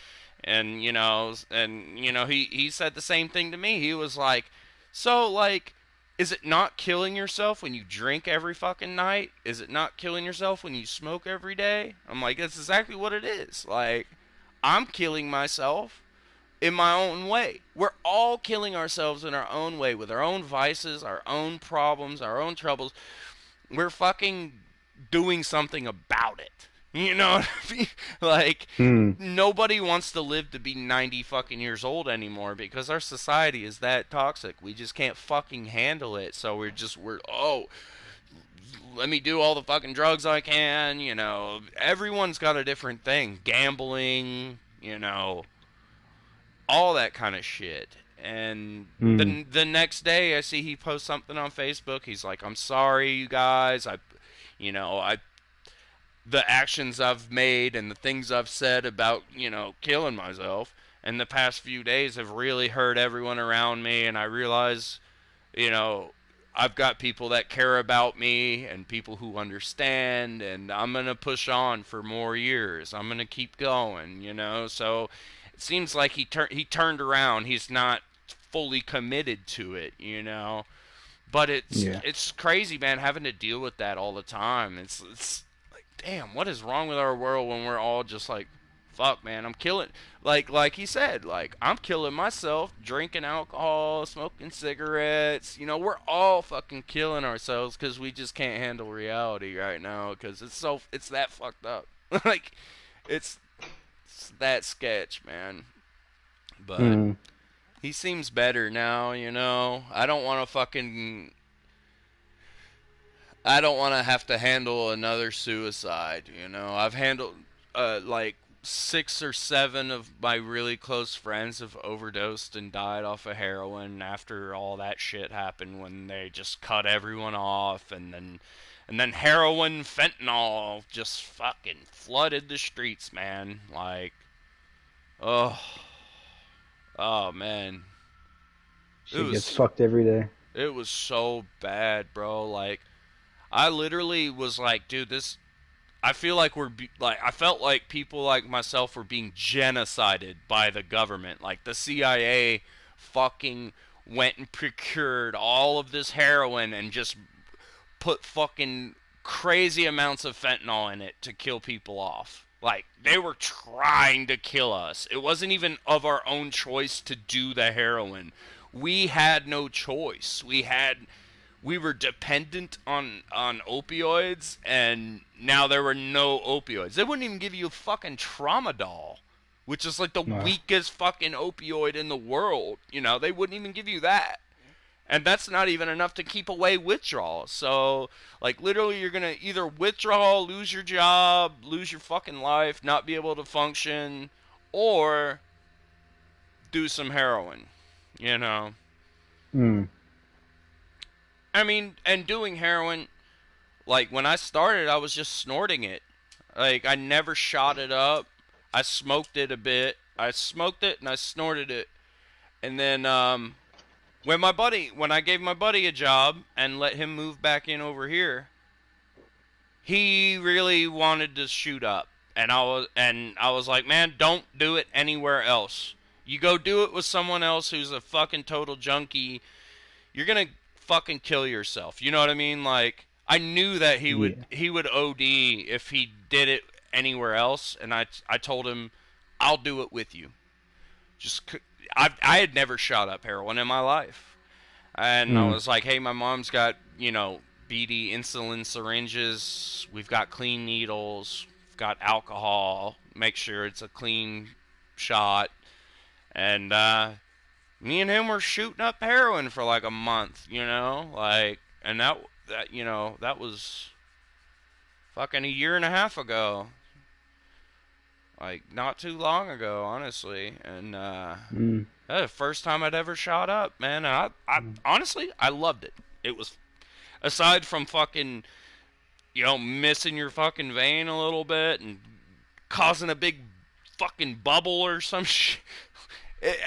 and you know he said the same thing to me. He was like, "So like is it not killing yourself when you drink every fucking night? Is it not killing yourself when you smoke every day?" I'm like, "That's exactly what it is. Like I'm killing myself in my own way. We're all killing ourselves in our own way with our own vices, our own problems, our own troubles. We're fucking doing something about it. You know what I mean? Like Hmm. nobody wants to live to be 90 fucking years old anymore because our society is that toxic. We just can't fucking handle it. So we're let me do all the fucking drugs I can, you know. Everyone's got a different thing. Gambling, you know, all that kind of shit. And Hmm. the next day, I see he posts something on Facebook. He's like, "I'm sorry, you guys. You know, I the actions I've made and the things I've said about you know killing myself in the past few days have really hurt everyone around me. And I realize, you know." I've got people that care about me and people who understand, and I'm going to push on for more years. I'm going to keep going, you know? So it seems like he turned around. He's not fully committed to it, you know. But Yeah. it's crazy, man, having to deal with that all the time. It's like, damn, what is wrong with our world when we're all just like fuck, man, I'm killing, like he said, like, I'm killing myself, drinking alcohol, smoking cigarettes. You know, we're all fucking killing ourselves because we just can't handle reality right now because it's that fucked up. Like, it's, it's that sketch, man. But Mm. he seems better now, you know. I don't want to have to handle another suicide, you know. I've handled like 6 or 7 of my really close friends have overdosed and died off of heroin after all that shit happened when they just cut everyone off, and then heroin, fentanyl just fucking flooded the streets, man. Like, oh, oh man. It Shit gets was fucked every day. it was so bad, bro. Like, I literally was like, dude, this. I feel like I felt like people like myself were being genocided by the government. Like, the CIA fucking went and procured all of this heroin and just put fucking crazy amounts of fentanyl in it to kill people off. Like, they were trying to kill us. It wasn't even of our own choice to do the heroin. We had no choice. We were dependent on opioids, and now there were no opioids. They wouldn't even give you fucking tramadol, which is like the No. weakest fucking opioid in the world. You know, they wouldn't even give you that. And that's not even enough to keep away withdrawal. So, like, literally, you're gonna either withdraw, lose your job, lose your fucking life, not be able to function, or do some heroin, you know? Mm. I mean, and doing heroin, like, when I started, I was just snorting it. Like, I never shot it up. I smoked it a bit. I smoked it and I snorted it. And then, when I gave my buddy a job and let him move back in over here, he really wanted to shoot up. And I was like, man, don't do it anywhere else. You go do it with someone else who's a fucking total junkie, you're gonna fucking kill yourself. You know what I mean? Like, I knew that Yeah. he would OD if he did it anywhere else, and I told him, I'll do it with you. I had never shot up heroin in my life, and I Mm. was like, hey, my mom's got, you know, BD insulin syringes. We've got clean needles. We've got alcohol. Make sure it's a clean shot. And me and him were shooting up heroin for like a month, you know, like, and that you know, that was fucking a year and a half ago, like, not too long ago, honestly. And Mm. that was the first time I'd ever shot up, man. And I honestly, I loved it. It was, aside from fucking, you know, missing your fucking vein a little bit and causing a big fucking bubble or some shit.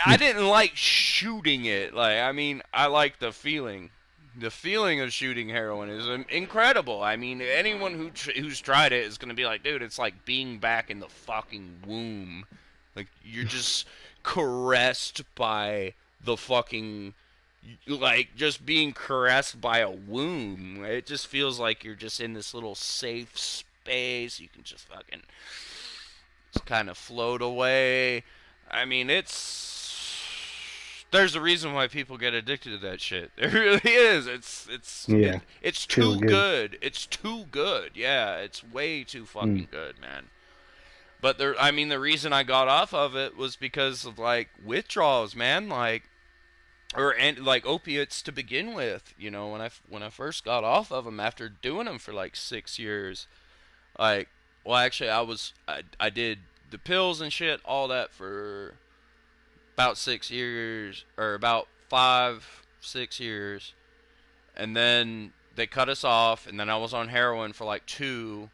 I didn't like shooting it. Like, I mean, I like the feeling. The feeling of shooting heroin is incredible. I mean, anyone who's tried it is gonna be like, dude, it's like being back in the fucking womb. Like, you're just caressed by the fucking, like, just being caressed by a womb. It just feels like you're just in this little safe space. You can just fucking just kind of float away. I mean, there's a reason why people get addicted to that shit. There really is. Yeah. It's Too too good. good. It's too good. Yeah, it's way too fucking good, man. But I mean, the reason I got off of it was because of, like, withdrawals, man. Like, and like opiates to begin with. You know, when I first got off of them after doing them for like 6 years, like, well, actually, I did the pills and shit, all that for about 6 years, or about 5, 6 years, and then they cut us off, and then I was on heroin for like 2,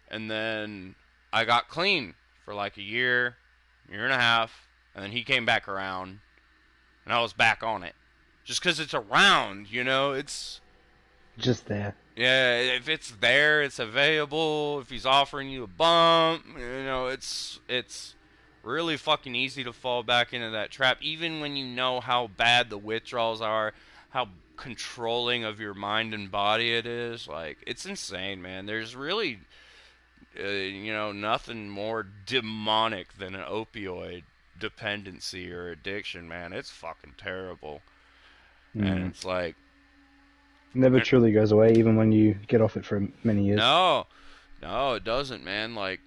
and then I got clean for like a year, year and a half, and then he came back around, and I was back on it, just because it's around, you know, it's, Just there. yeah, if it's there, it's available. If he's offering you a bump, you know, it's really fucking easy to fall back into that trap, even when you know how bad the withdrawals are, how controlling of your mind and body it is. Like, it's insane, man. There's really You know, nothing more demonic than an opioid dependency or addiction, man. It's fucking terrible. And Mm. it's like, Never truly goes away, even when you get off it for many years. no, no, it doesn't, man. Like,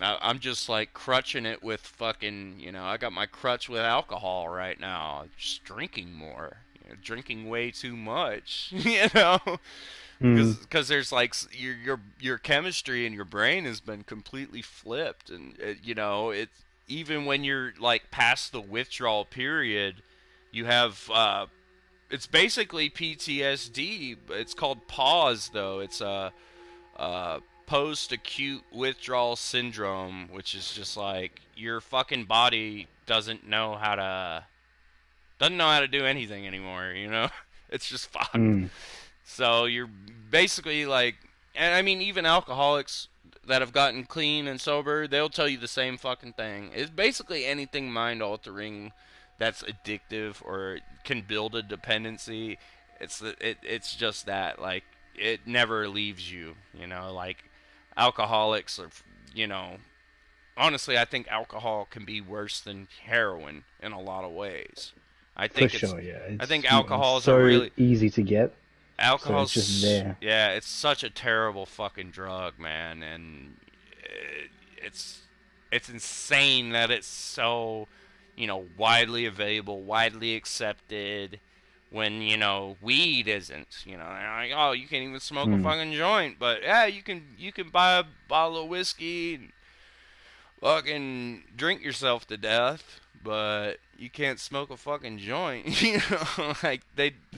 I'm just like crutching it with fucking, you know, I got my crutch with alcohol right now. Just drinking more, you know, drinking way too much, you know, Mm. because there's like your chemistry in your brain has been completely flipped, and you know, it's even when you're like past the withdrawal period, you have it's basically PTSD. It's called pause though. It's post-acute withdrawal syndrome, which is just like your fucking body doesn't know how to do anything anymore. You know, it's just fucked. Mm. So you're basically like, and I mean, even alcoholics that have gotten clean and sober, they'll tell you the same fucking thing. It's basically anything mind altering that's addictive or can build a dependency. It's just that, like, it never leaves you. You know, like alcoholics are, you know, honestly, I think alcohol can be worse than heroin in a lot of ways. I For think it's sure, yeah. I think It's alcohol is a so really easy to get, so it's just alcohol's, there. yeah, it's such a terrible fucking drug, man, and it's it's insane that it's so, you know, widely available, widely accepted. When, you know, weed isn't, you know, they're like, oh, you can't even smoke a Mm. fucking joint, but yeah, you can buy a bottle of whiskey and fucking drink yourself to death, but you can't smoke a fucking joint. You know, like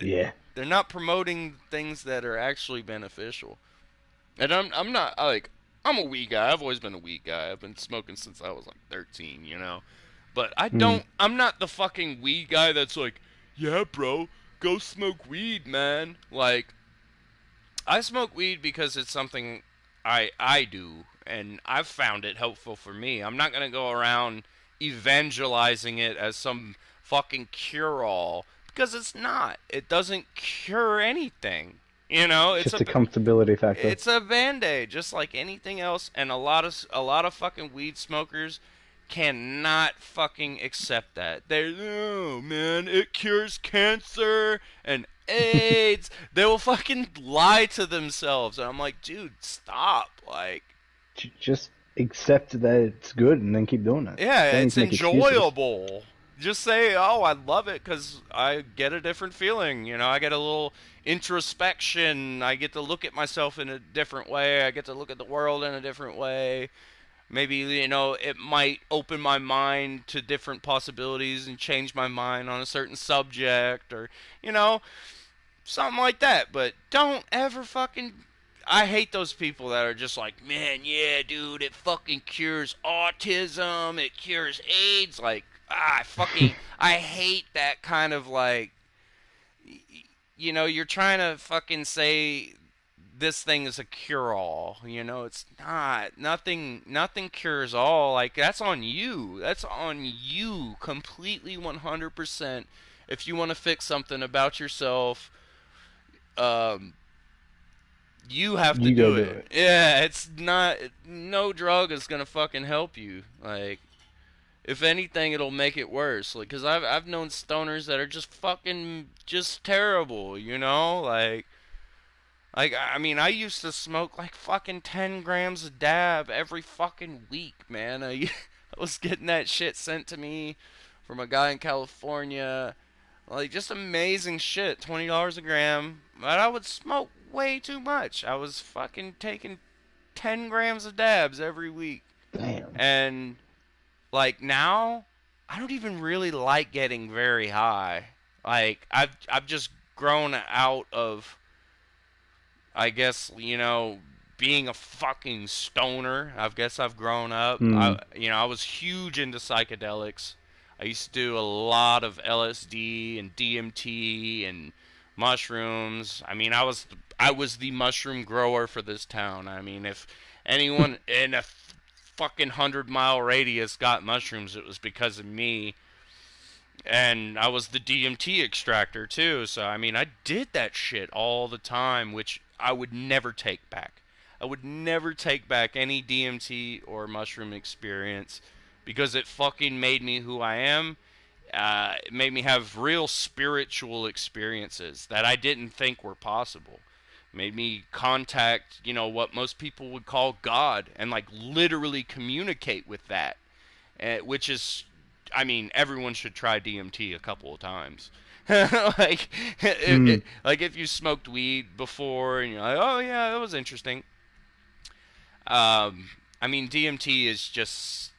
Yeah. they're not promoting things that are actually beneficial. And I'm not like, I'm a weed guy. I've always been a weed guy. I've been smoking since I was like 13, you know. But Mm. I'm not the fucking weed guy that's like, yeah, bro, go smoke weed, man. Like, I smoke weed because it's something I do, and I've found it helpful for me. I'm not gonna go around evangelizing it as some fucking cure-all because it's not. It doesn't cure anything. You know, It's just a comfortability factor. it's a band-aid, just like anything else. And a lot of fucking weed smokers cannot fucking accept that. They, oh man, it cures cancer and AIDS. They will fucking lie to themselves, and I'm like, dude, stop. Like, Just accept that it's good and then keep doing it. yeah, Don't need it's to make excuses. enjoyable. Just say, oh, I love it because I get a different feeling. You know, I get a little introspection. I get to look at myself in a different way. I get to look at the world in a different way. Maybe, you know, it might open my mind to different possibilities and change my mind on a certain subject, or, you know, something like that. But don't ever fucking, I hate those people that are just like, man, yeah, dude, it fucking cures autism, it cures AIDS. Like, I hate that kind of like, you know, you're trying to fucking say this thing is a cure-all. You know, it's not. Nothing cures all. Like, that's on you. That's on you completely 100%. If you want to fix something about yourself, um, you have to You go do do it. it. Yeah, it's not. No drug is gonna fucking help you. Like, if anything, it'll make it worse. Like, cause I've known stoners that are just fucking just terrible. You know, like, I mean, I used to smoke like fucking 10 grams of dab every fucking week, man. I was getting that shit sent to me from a guy in California. Like, just amazing shit. $20 a gram. But I would smoke way too much. I was fucking taking 10 grams of dabs every week. Damn. And, like, now, I don't even really like getting very high. Like, I've just grown out of, I guess, you know, being a fucking stoner. I guess I've grown up. Mm. I was huge into psychedelics. I used to do a lot of LSD and DMT and mushrooms. I mean, I was the mushroom grower for this town. I mean, if anyone in a fucking 100-mile radius got mushrooms, it was because of me. And I was the DMT extractor too, so I mean, I did that shit all the time, which I would never take back. I would never take back any DMT or mushroom experience because it fucking made me who I am. It made me have real spiritual experiences that I didn't think were possible. Made me contact, what most people would call God, and like literally communicate with that, which is, I mean, everyone should try DMT a couple of times. like, Mm. like if you smoked weed before and you're like, oh yeah, that was interesting. Um, I mean, DMT is just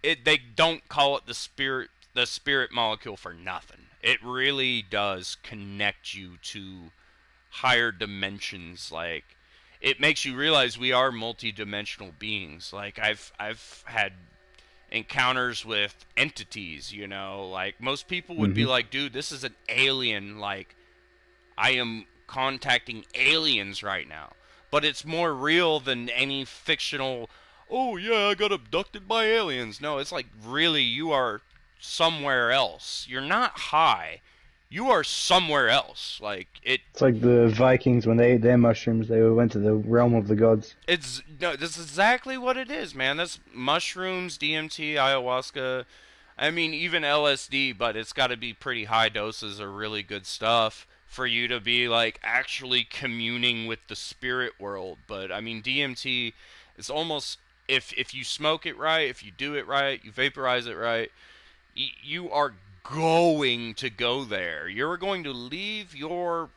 it. They don't call it the spirit molecule for nothing. It really does connect you to higher dimensions. Like, it makes you realize we are multi-dimensional beings. Like, I've had encounters with entities, like most people would be Hmm. like, dude, this is an alien, like I am contacting aliens right now. But it's more real than any fictional, oh yeah, I got abducted by aliens. No, it's like, really, you are somewhere else. You're not high. You are somewhere else. Like, It's like the Vikings when they ate their mushrooms, they went to the realm of the gods. it's no, that's exactly what it is, man. That's mushrooms, DMT, ayahuasca. I mean, even LSD, but it's got to be pretty high doses of really good stuff for you to be like actually communing with the spirit world. But I mean, DMT is almost, if you smoke it right, if you do it right, you vaporize it right, you are going to go there. You're going to leave your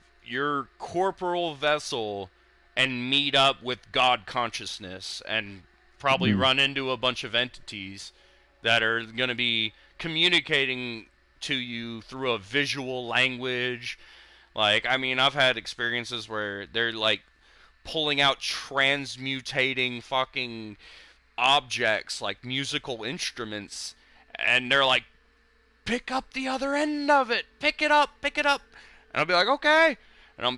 corporal vessel and meet up with God consciousness and probably Mm. run into a bunch of entities that are going to be communicating to you through a visual language. Like, I mean, I've had experiences where they're like pulling out transmutating fucking objects like musical instruments, and they're like, pick up the other end of it, pick it up, pick it up. And I'll be like, okay. And I'll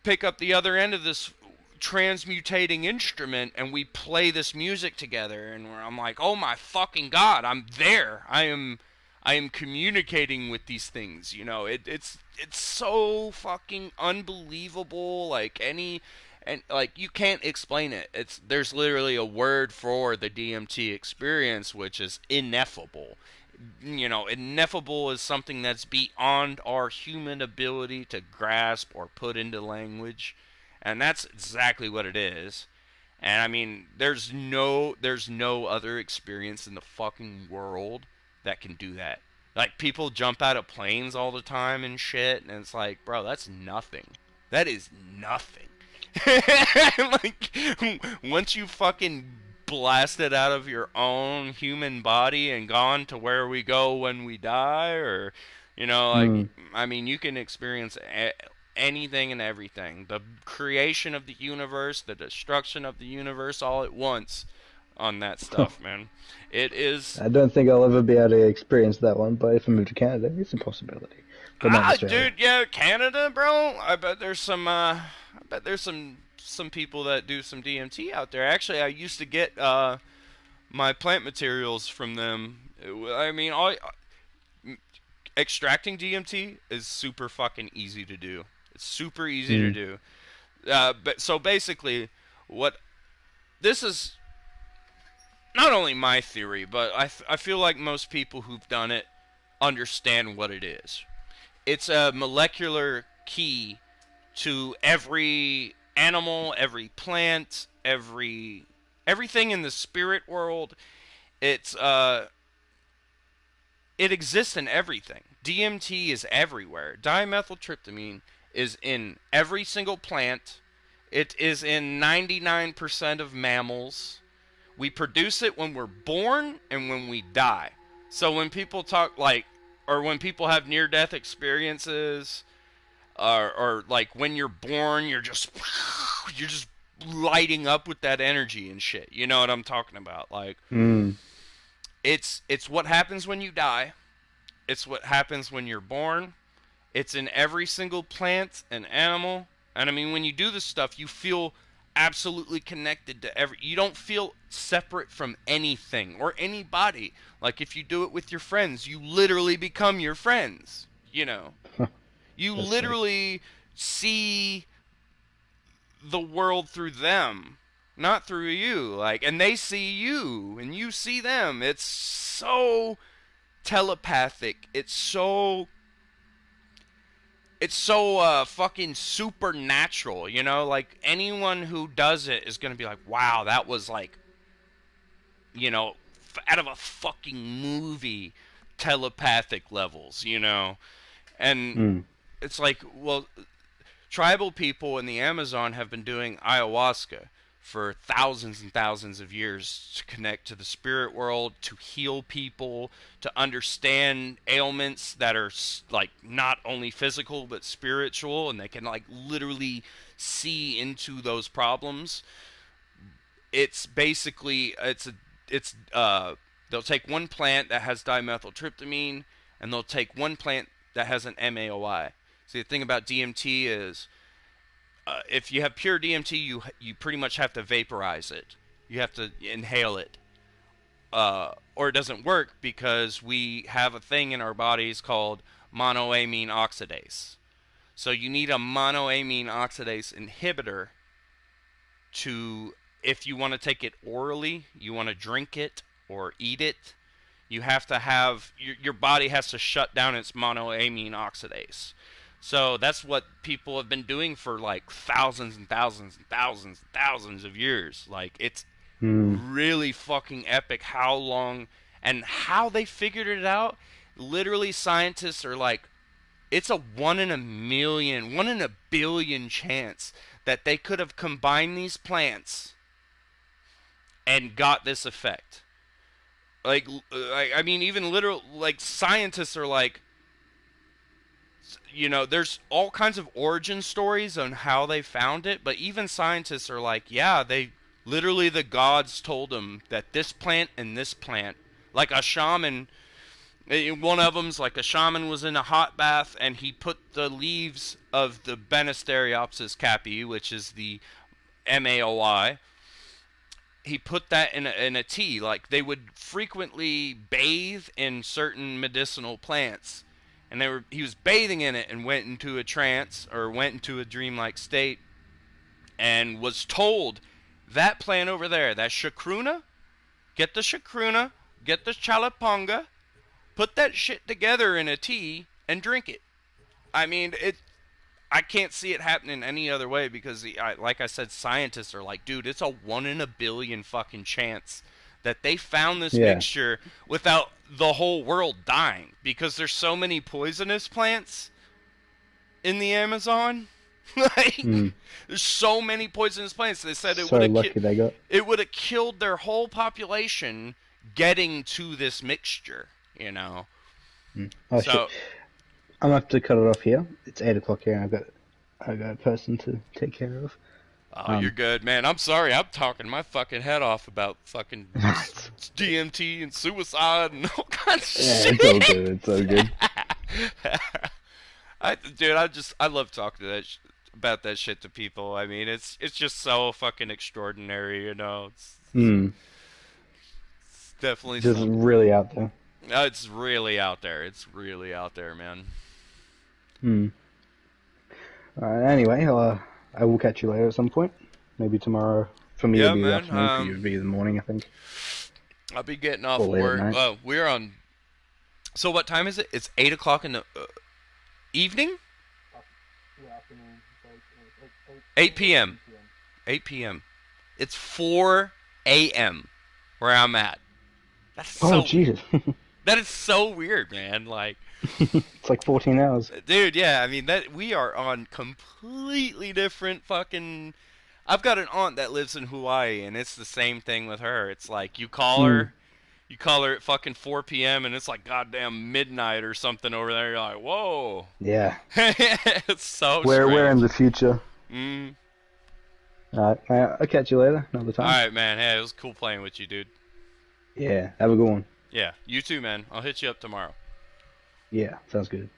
pick up the other end of this transmutating instrument, and we play this music together, and I'm like, oh my fucking god, I'm there. I am communicating with these things. It's so fucking unbelievable. Like, and like, you can't explain it. There's literally a word for the DMT experience, which is ineffable. Ineffable is something that's beyond our human ability to grasp or put into language, and that's exactly what it is. And I mean, there's no other experience in the fucking world that can do that. Like, people jump out of planes all the time and shit, and it's like, bro, that's nothing. That is nothing. Like, once you fucking blasted out of your own human body and gone to where we go when we die, or, like, Mm. I mean, you can experience anything and everything. The creation of the universe, the destruction of the universe, all at once on that stuff, man. It is. I don't think I'll ever be able to experience that one, but if I move to Canada, it's a possibility. But not in Australia. Dude, yeah, Canada, bro. I bet there's some people that do some DMT out there. Actually, I used to get my plant materials from them. I mean, extracting DMT is super fucking easy to do. It's super easy to Mm. do. But so basically, what this is not only my theory, but I feel like most people who've done it understand what it is. It's a molecular key to every animal, every plant, everything in the spirit world. It's it exists in everything. DMT is everywhere. Dimethyltryptamine is in every single plant. It is in 99% of mammals. We produce it when we're born and when we die. So when people talk like, or when people have near-death experiences, or like when you're born, you're just lighting up with that energy and shit. You know what I'm talking about? Like, Mm. it's what happens when you die. It's what happens when you're born. It's in every single plant and animal. And I mean, when you do this stuff, you feel absolutely connected to you don't feel separate from anything or anybody. Like, if you do it with your friends, you literally become your friends. You That's sick. literally see the world through them. not through you. Like, and they see you, and you see them. It's so telepathic. It's so fucking supernatural, you know? Like, anyone who does it is gonna be like, wow, that was like, you know, out of a fucking movie, telepathic levels, you know? And it's like, well, tribal people in the Amazon have been doing ayahuasca for thousands and thousands of years to connect to the spirit world, to heal people, to understand ailments that are like not only physical but spiritual, and they can like literally see into those problems. It's basically they'll take one plant that has dimethyltryptamine, and they'll take one plant that has an MAOI. See, the thing about DMT is, if you have pure DMT, you pretty much have to vaporize it. You have to inhale it, or it doesn't work because we have a thing in our bodies called monoamine oxidase. So you need a monoamine oxidase inhibitor to, if you want to take it orally, you want to drink it or eat it, you have to have, your body has to shut down its monoamine oxidase. So that's what people have been doing for like thousands and thousands and thousands and thousands of years. Like, it's really fucking epic how long and how they figured it out. Literally, scientists are like, it's a 1 in a million, 1 in a billion chance that they could have combined these plants and got this effect. Like, I mean, even literal, like, scientists are like, you know, there's all kinds of origin stories on how they found it, but even scientists are like, yeah, they literally, the gods told them that this plant and this plant, like a shaman, one of them's like a shaman was in a hot bath and he put the leaves of the Banisteriopsis caapi, which is the MAOI, he put that in a tea. Like, they would frequently bathe in certain medicinal plants, and he was bathing in it and went into a trance or went into a dreamlike state and was told, that plant over there, that chacruna, get the chalaponga, put that shit together in a tea and drink it. I mean, I can't see it happening any other way because, like I said, scientists are like, dude, it's a 1 in a billion fucking chance that they found this mixture without the whole world dying, because there's so many poisonous plants in the Amazon. Like, there's so many poisonous plants. They said it would have killed their whole population getting to this mixture, you know. Oh, so shit. I'm gonna have to cut it off here. It's 8 o'clock here, and I got a person to take care of. Oh, you're good, man. I'm sorry. I'm talking my fucking head off about fucking DMT and suicide and all kinds of shit. It's all good. It's all good. I love talking to about that shit to people. I mean, it's just so fucking extraordinary, you know. It's definitely just really out there. It's really out there. It's really out there, man. Anyway, I will catch you later at some point. Maybe tomorrow. For me, it'll be the afternoon. For you, it'll be the morning, I think. I'll be getting off work. We're on. So what time is it? It's 8 o'clock in the evening. Yeah, afternoon. 8 p.m. 8 p.m. It's 4 a.m. where I'm at. That's so Jesus. That is so weird, man. Like, it's like 14 hours. Dude, yeah, I mean, that we are on completely different fucking... I've got an aunt that lives in Hawaii, and it's the same thing with her. It's like, you call her at fucking 4 p.m., and it's like goddamn midnight or something over there. You're like, whoa. Yeah. It's so We're in the future. Alright, I'll catch you later, another time. Alright, man. Hey, it was cool playing with you, dude. Yeah, have a good one. Yeah, you too, man. I'll hit you up tomorrow. Yeah, sounds good.